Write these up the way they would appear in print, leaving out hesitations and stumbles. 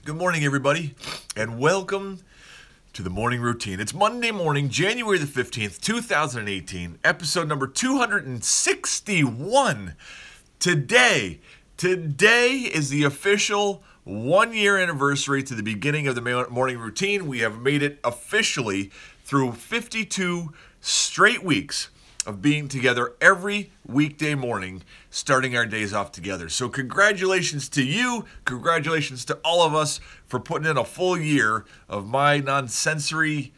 Good morning, everybody, and welcome to the morning routine. It's Monday morning, January the 15th, 2018, episode number 261. Today is the official 1-year anniversary to the beginning of the morning routine. We have made it officially through 52 straight weeks of being together every weekday morning, starting our days off together. So congratulations to you, congratulations to all of us for putting in a full year of my non-sensory,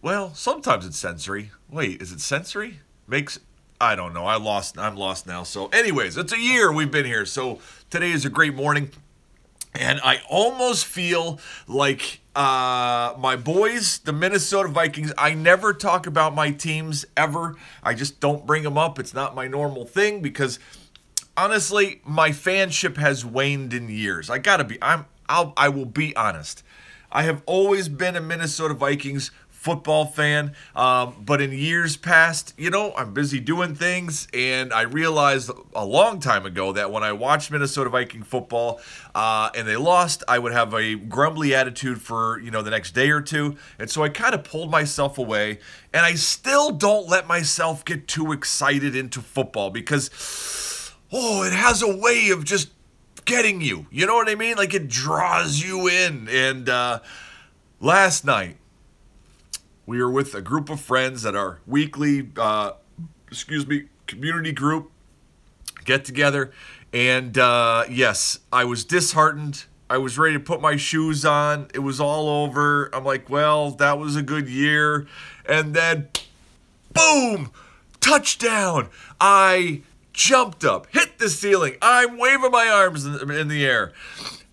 well, sometimes it's sensory. Wait, is it sensory? I don't know, I'm lost now. So anyways, it's a year we've been here. So today is a great morning. And I almost feel like my boys, the Minnesota Vikings, I never talk about my teams ever. I just don't bring them up. It's not my normal thing because, honestly, my fanship has waned in years. I will be honest. I have always been a Minnesota Vikings football fan, but in years past, I'm busy doing things, and I realized a long time ago that when I watched Minnesota Viking football and they lost, I would have a grumbly attitude for, the next day or two, and so I kind of pulled myself away, and I still don't let myself get too excited into football because, it has a way of just getting you, you know what I mean? Like, it draws you in, and last night, we were with a group of friends at our weekly, community group get together. And yes, I was disheartened. I was ready to put my shoes on. It was all over. I'm like, well, that was a good year. And then, boom, touchdown. I jumped up, hit the ceiling. I'm waving my arms in the air.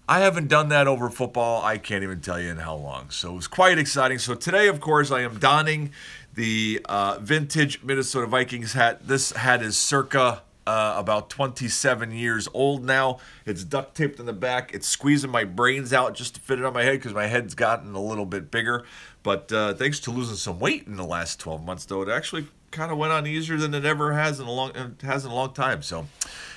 I haven't done that over football. I can't even tell you in how long. So it was quite exciting. So today, of course, I am donning the vintage Minnesota Vikings hat. This hat is circa about 27 years old now. It's duct taped in the back. It's squeezing my brains out just to fit it on my head because my head's gotten a little bit bigger. But thanks to losing some weight in the last 12 months, though, it actually kind of went on easier than it ever has in a long time. So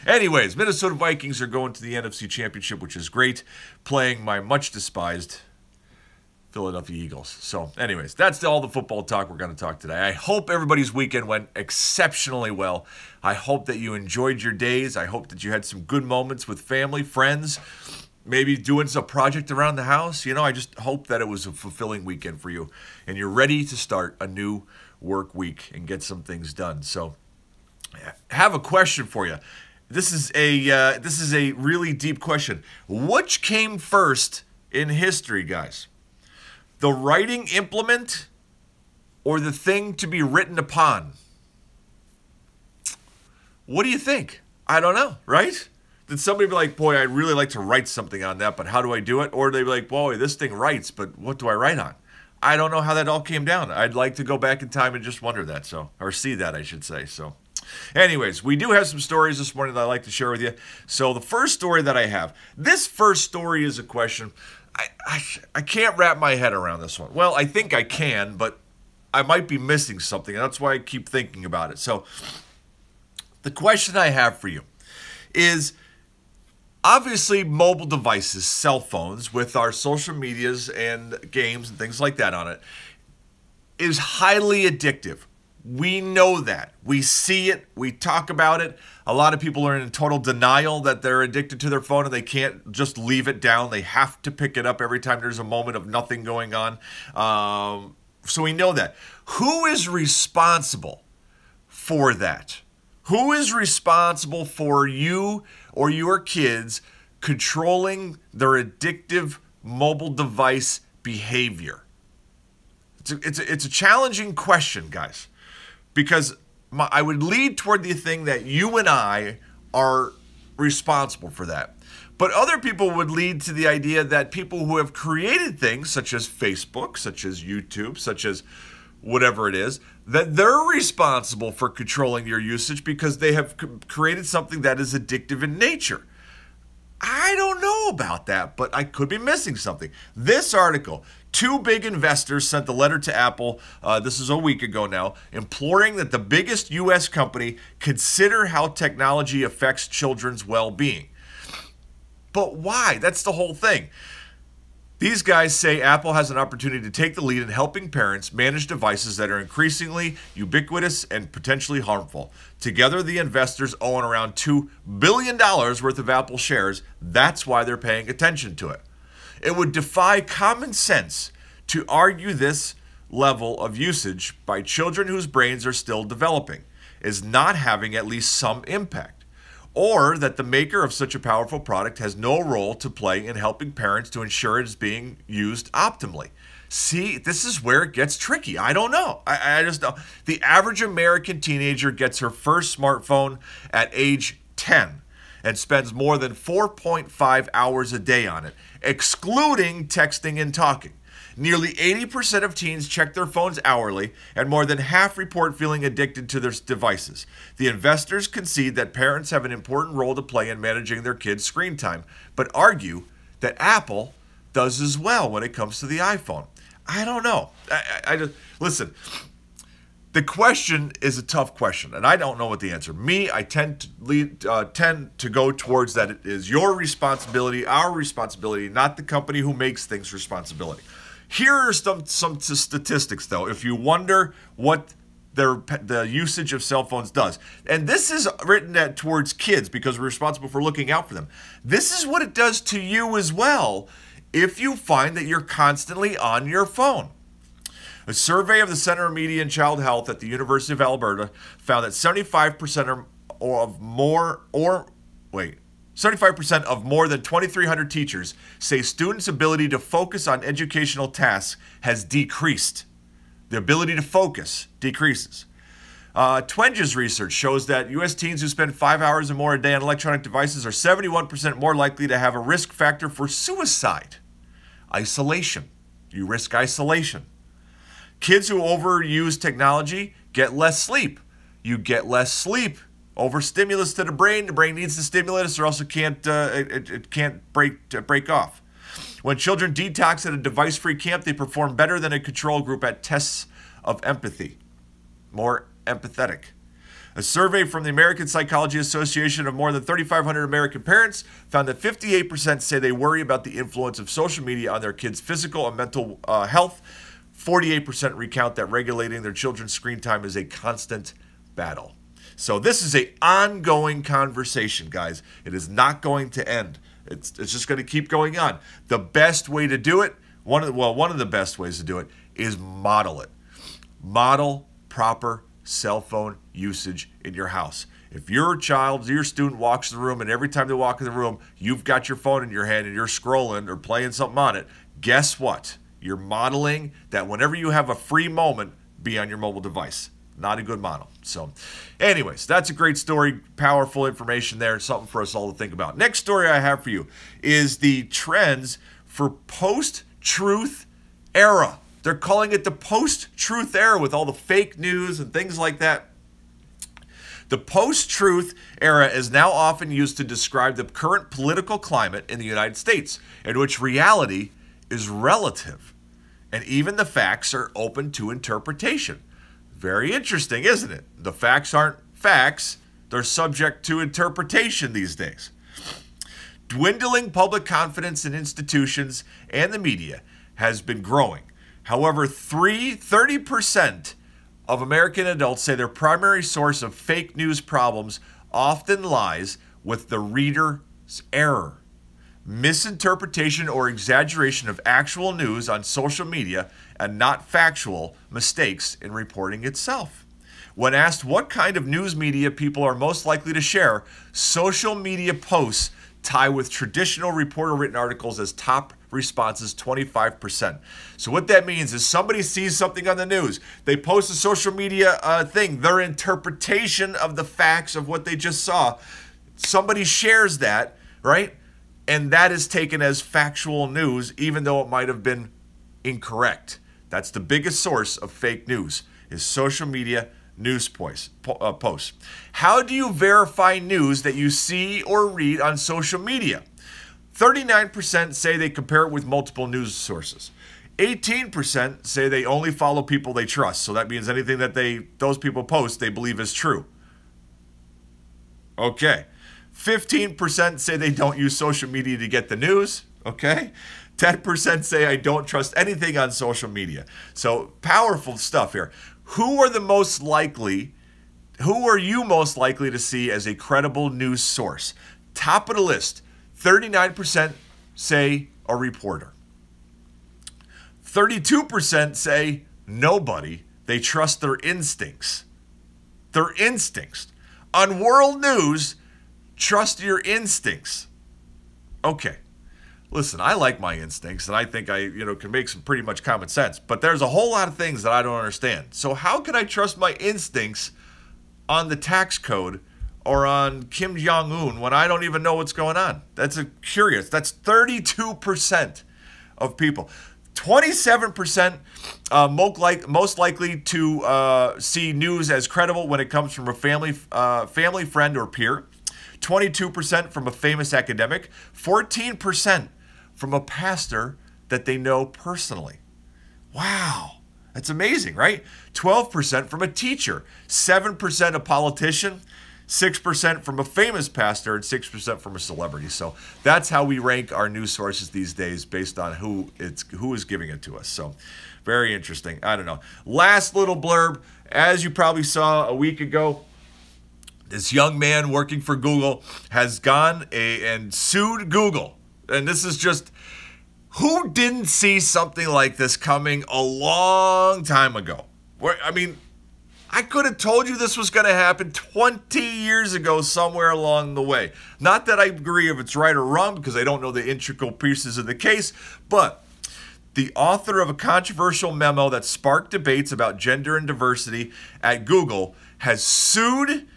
anyways, Minnesota Vikings are going to the NFC Championship, which is great, playing my much despised Philadelphia Eagles. So anyways, that's all the football talk we're going to talk today. I hope everybody's weekend went exceptionally well. I hope that you enjoyed your days. I hope that you had some good moments with family, friends, maybe doing some project around the house. I just hope that it was a fulfilling weekend for you and you're ready to start a new work week and get some things done. So I have a question for you. This is a really deep question. Which came first in history, guys? The writing implement or the thing to be written upon? What do you think? I don't know, right? Did somebody be like, boy, I'd really like to write something on that, but how do I do it? Or they be like, boy, this thing writes, but what do I write on? I don't know how that all came down. I'd like to go back in time and just wonder that, or see that, I should say. So anyways, we do have some stories this morning that I'd like to share with you. So the first story that I have, this first story is a question. I can't wrap my head around this one. Well, I think I can, but I might be missing something, and that's why I keep thinking about it. So the question I have for you is, obviously, mobile devices, cell phones, with our social medias and games and things like that on it, is highly addictive. We know that. We see it. We talk about it. A lot of people are in total denial that they're addicted to their phone and they can't just leave it down. They have to pick it up every time there's a moment of nothing going on. So we know that. Who is responsible for that? Who is responsible for you or your kids controlling their addictive mobile device behavior? It's a challenging question, guys, because I would lead toward the thing that you and I are responsible for that. But other people would lead to the idea that people who have created things such as Facebook, such as YouTube, such as whatever it is, that they're responsible for controlling your usage because they have created something that is addictive in nature. I don't know about that, but I could be missing something. This article, 2 big investors sent a letter to Apple, this is a week ago now, imploring that the biggest U.S. company consider how technology affects children's well-being. But why? That's the whole thing. These guys say Apple has an opportunity to take the lead in helping parents manage devices that are increasingly ubiquitous and potentially harmful. Together, the investors own around $2 billion worth of Apple shares. That's why they're paying attention to it. It would defy common sense to argue this level of usage by children whose brains are still developing is not having at least some impact, or that the maker of such a powerful product has no role to play in helping parents to ensure it is being used optimally. See, this is where it gets tricky. I don't know. I just don't. The average American teenager gets her first smartphone at age 10 and spends more than 4.5 hours a day on it, excluding texting and talking. Nearly 80% of teens check their phones hourly, and more than half report feeling addicted to their devices. The investors concede that parents have an important role to play in managing their kids' screen time, but argue that Apple does as well when it comes to the iPhone. I don't know. I just listen. The question is a tough question, and I don't know what the answer. I tend to go towards that it is your responsibility, our responsibility, not the company who makes things responsibility. Here are some statistics, though, if you wonder what the usage of cell phones does. And this is written towards kids because we're responsible for looking out for them. This is what it does to you as well if you find that you're constantly on your phone. A survey of the Center of Media and Child Health at the University of Alberta found that 75% of more than 2,300 teachers say students' ability to focus on educational tasks has decreased. The ability to focus decreases. Twenge's research shows that U.S. teens who spend 5 hours or more a day on electronic devices are 71% more likely to have a risk factor for suicide. Isolation. You risk isolation. Kids who overuse technology get less sleep. You get less sleep. Overstimulus to the brain needs the stimulus or else it can't break off. When children detox at a device-free camp, they perform better than a control group at tests of empathy. More empathetic. A survey from the American Psychology Association of more than 3,500 American parents found that 58% say they worry about the influence of social media on their kids' physical and mental health. 48% recount that regulating their children's screen time is a constant battle. So this is an ongoing conversation, guys. It is not going to end. It's just going to keep going on. The best way to do it, one of the best ways to do it is model it. Model proper cell phone usage in your house. If your student walks in the room and every time they walk in the room, you've got your phone in your hand and you're scrolling or playing something on it, guess what? You're modeling that whenever you have a free moment, be on your mobile device. Not a good model. So anyways, that's a great story. Powerful information there. Something for us all to think about. Next story I have for you is the trends for post-truth era. They're calling it the post-truth era with all the fake news and things like that. The post-truth era is now often used to describe the current political climate in the United States, in which reality is relative, and even the facts are open to interpretation. Very interesting, isn't it? The facts aren't facts. They're subject to interpretation these days. Dwindling public confidence in institutions and the media has been growing. However, 30% of American adults say their primary source of fake news problems often lies with the reader's error. Misinterpretation or exaggeration of actual news on social media and not factual mistakes in reporting itself. When asked what kind of news media people are most likely to share, social media posts tie with traditional reporter-written articles as top responses, 25%. So what that means is somebody sees something on the news, they post a social media thing, their interpretation of the facts of what they just saw, somebody shares that, right? And that is taken as factual news, even though it might have been incorrect. That's the biggest source of fake news, is social media news posts. How do you verify news that you see or read on social media? 39% say they compare it with multiple news sources. 18% say they only follow people they trust. So that means anything that those people post, they believe is true. Okay. 15% say they don't use social media to get the news. Okay. 10% say I don't trust anything on social media. So powerful stuff here. Who are you most likely to see as a credible news source? Top of the list, 39% say a reporter. 32% say nobody. They trust their instincts. Their instincts. On world news, trust your instincts. Okay. Listen, I like my instincts, and I think I, can make some pretty much common sense. But there's a whole lot of things that I don't understand. So how can I trust my instincts on the tax code or on Kim Jong-un when I don't even know what's going on? That's curious. That's 32% of people. 27% most likely to see news as credible when it comes from a family, friend, or peer. 22% from a famous academic. 14% from a pastor that they know personally. Wow, that's amazing, right? 12% from a teacher. 7% a politician. 6% from a famous pastor, and 6% from a celebrity. So that's how we rank our news sources these days based on who is giving it to us. So very interesting. I don't know. Last little blurb. As you probably saw a week ago, this young man working for Google has gone and sued Google. And this is just, who didn't see something like this coming a long time ago? I could have told you this was going to happen 20 years ago somewhere along the way. Not that I agree if it's right or wrong, because I don't know the integral pieces of the case, but the author of a controversial memo that sparked debates about gender and diversity at Google has sued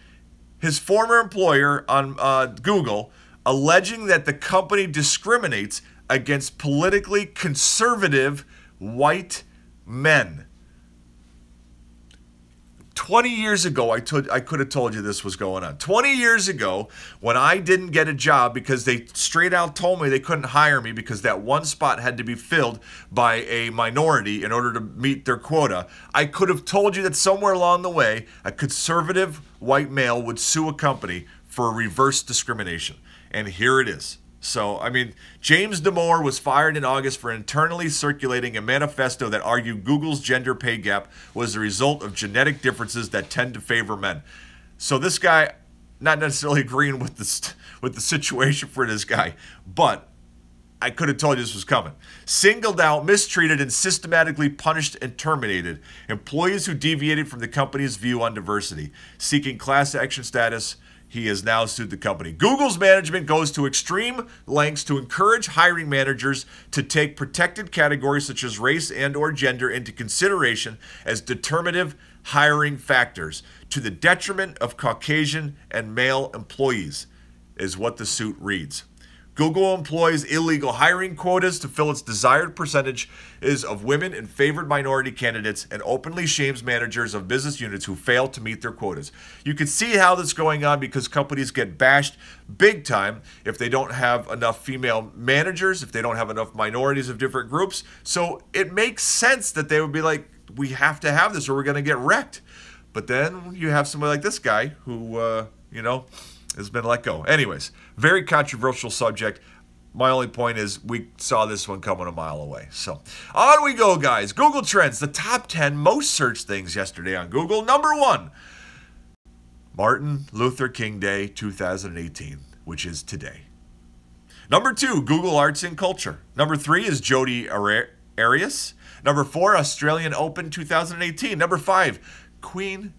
his former employer on Google, alleging that the company discriminates against politically conservative white men. 20 years ago, I could have told you this was going on. 20 years ago, when I didn't get a job because they straight out told me they couldn't hire me because that one spot had to be filled by a minority in order to meet their quota, I could have told you that somewhere along the way, a conservative white male would sue a company for reverse discrimination. And here it is. So, James Damore was fired in August for internally circulating a manifesto that argued Google's gender pay gap was the result of genetic differences that tend to favor men. So this guy, not necessarily agreeing with the situation for this guy, but I could have told you this was coming. Singled out, mistreated, and systematically punished and terminated employees who deviated from the company's view on diversity, seeking class action status. He has now sued the company. Google's management goes to extreme lengths to encourage hiring managers to take protected categories such as race and/or gender into consideration as determinative hiring factors to the detriment of Caucasian and male employees, is what the suit reads. Google employs illegal hiring quotas to fill its desired percentages of women and favored minority candidates and openly shames managers of business units who fail to meet their quotas. You can see how this is going on because companies get bashed big time if they don't have enough female managers, if they don't have enough minorities of different groups. So it makes sense that they would be like, we have to have this or we're going to get wrecked. But then you have somebody like this guy who, has been let go. Anyways, very controversial subject. My only point is we saw this one coming a mile away. So on we go, guys. Google Trends, the top 10 most searched things yesterday on Google. Number 1, Martin Luther King Day 2018, which is today. Number 2, Google Arts and Culture. Number 3 is Jodi Arias. Number 4, Australian Open 2018. Number 5, Queen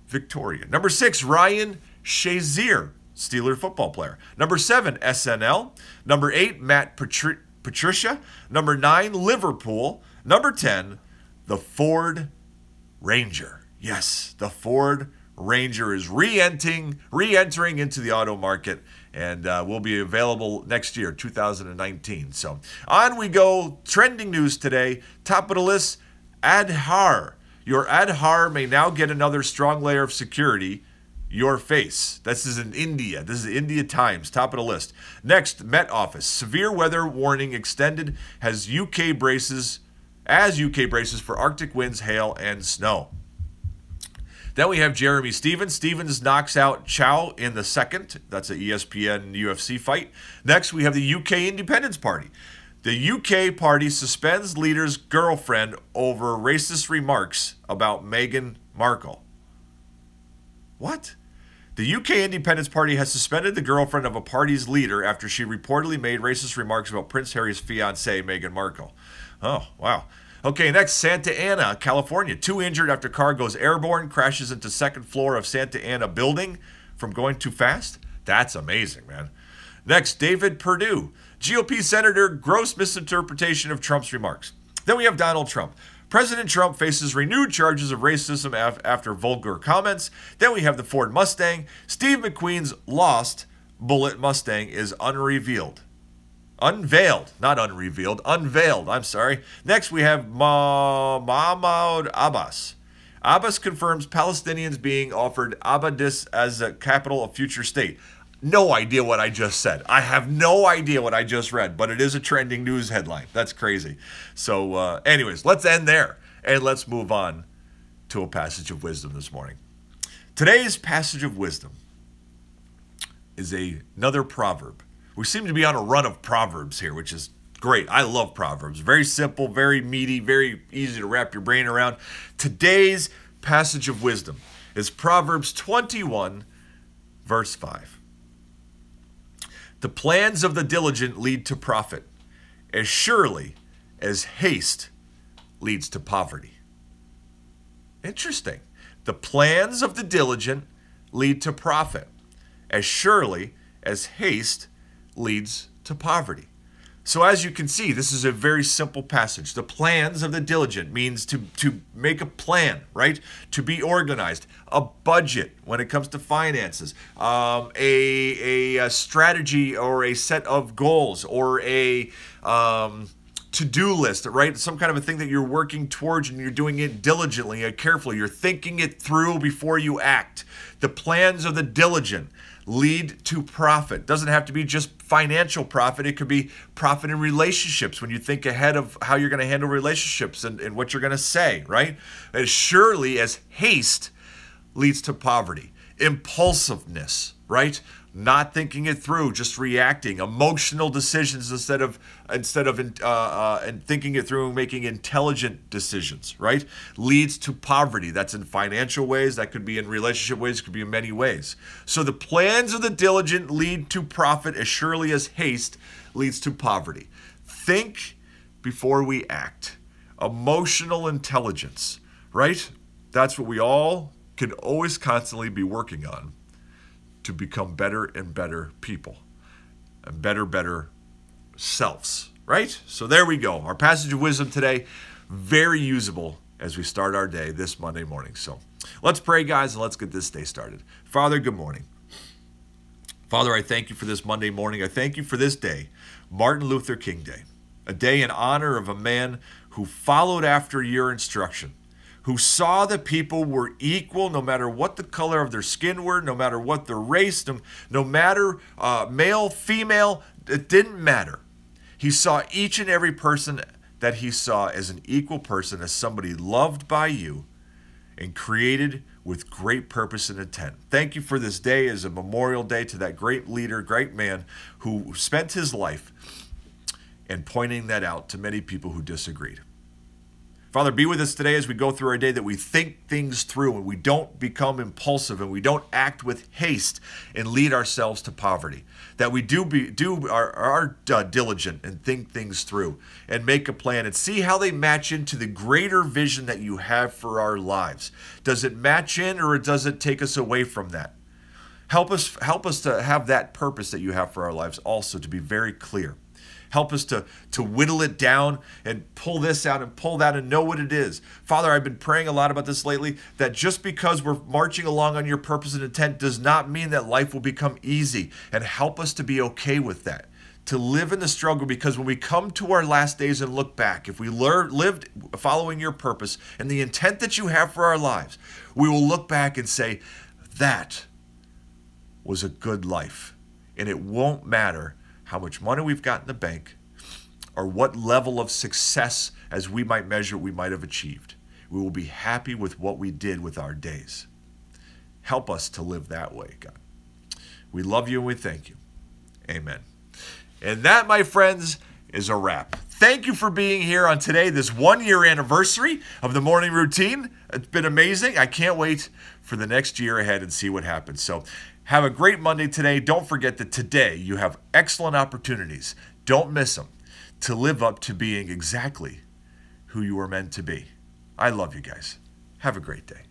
Victoria. Number 6, Ryan Shazier, Steeler football player. Number 7, SNL. Number 8, Matt Patricia. Number 9, Liverpool. Number 10, the Ford Ranger. Yes, the Ford Ranger is re-entering into the auto market and will be available next year, 2019. So on we go. Trending news today. Top of the list, Aadhaar. Your Aadhaar may now get another strong layer of security. Your face. This is in India. This is India Times, top of the list. Next, Met Office. Severe weather warning extended as UK braces for Arctic winds, hail, and snow. Then we have Jeremy Stevens. Stevens knocks out Chow in the second. That's an ESPN UFC fight. Next, we have the UK Independence Party. The UK party suspends leader's girlfriend over racist remarks about Meghan Markle. What? The UK Independence Party has suspended the girlfriend of a party's leader after she reportedly made racist remarks about Prince Harry's fiancée, Meghan Markle. Oh, wow. Okay, next, Santa Ana, California. 2 injured after car goes airborne, crashes into second floor of Santa Ana building from going too fast. That's amazing, man. Next, David Perdue. GOP senator, gross misinterpretation of Trump's remarks. Then we have Donald Trump. President Trump faces renewed charges of racism after vulgar comments. Then we have the Ford Mustang. Steve McQueen's lost bullet Mustang is unveiled, not unrevealed, unveiled, I'm sorry. Next we have Mahmoud Abbas. Abbas confirms Palestinians being offered Abbadis as a capital of future state. No idea what I just said. I have no idea what I just read, but it is a trending news headline. That's crazy. So anyways, let's end there and let's move on to a passage of wisdom this morning. Today's passage of wisdom is another proverb. We seem to be on a run of proverbs here, which is great. I love proverbs. Very simple, very meaty, very easy to wrap your brain around. Today's passage of wisdom is Proverbs 21, verse 5. The plans of the diligent lead to profit, as surely as haste leads to poverty. Interesting. The plans of the diligent lead to profit, as surely as haste leads to poverty. So as you can see, this is a very simple passage. The plans of the diligent means to make a plan, right? To be organized, a budget when it comes to finances, a strategy or a set of goals or a to-do list, right? Some kind of a thing that you're working towards and you're doing it diligently and carefully. You're thinking it through before you act. The plans of the diligent lead to profit. Doesn't have to be just financial profit. It could be profit in relationships when you think ahead of how you're going to handle relationships and what you're going to say, right? As surely as haste leads to poverty. Impulsiveness, right? Not thinking it through, just reacting. Emotional decisions instead of thinking it through and making intelligent decisions, right? Leads to poverty. That's in financial ways. That could be in relationship ways. It could be in many ways. So the plans of the diligent lead to profit as surely as haste leads to poverty. Think before we act. Emotional intelligence, right? That's what we all can always constantly be working on to become better and better people and better selves, right? So there we go. Our passage of wisdom today, very usable as we start our day this Monday morning. So let's pray, guys, and let's get this day started. Father, good morning. Father, I thank you for this Monday morning. I thank you for this day, Martin Luther King Day, a day in honor of a man who followed after your instruction, who saw that people were equal no matter what the color of their skin were, no matter what their race, no matter male, female, it didn't matter. He saw each and every person that he saw as an equal person, as somebody loved by you and created with great purpose and intent. Thank you for this day as a memorial day to that great leader, great man who spent his life in pointing that out to many people who disagreed. Father, be with us today as we go through our day, that we think things through and we don't become impulsive and we don't act with haste and lead ourselves to poverty. That we are diligent and think things through and make a plan and see how they match into the greater vision that you have for our lives. Does it match in, or does it take us away from that? Help us to have that purpose that you have for our lives also to be very clear. Help us to whittle it down and pull this out and pull that and know what it is. Father, I've been praying a lot about this lately, that just because we're marching along on your purpose and intent does not mean that life will become easy. And help us to be okay with that, to live in the struggle, because when we come to our last days and look back, if we lived following your purpose and the intent that you have for our lives, we will look back and say, that was a good life. And it won't matter how much money we've got in the bank, or what level of success as we might measure we might have achieved. We will be happy with what we did with our days. Help us to live that way, God. We love you and we thank you. Amen. And that, my friends, is a wrap. Thank you for being here on today, this 1-year anniversary of the morning routine. It's been amazing. I can't wait for the next year ahead and see what happens. So have a great Monday today. Don't forget that today you have excellent opportunities. Don't miss them to live up to being exactly who you were meant to be. I love you guys. Have a great day.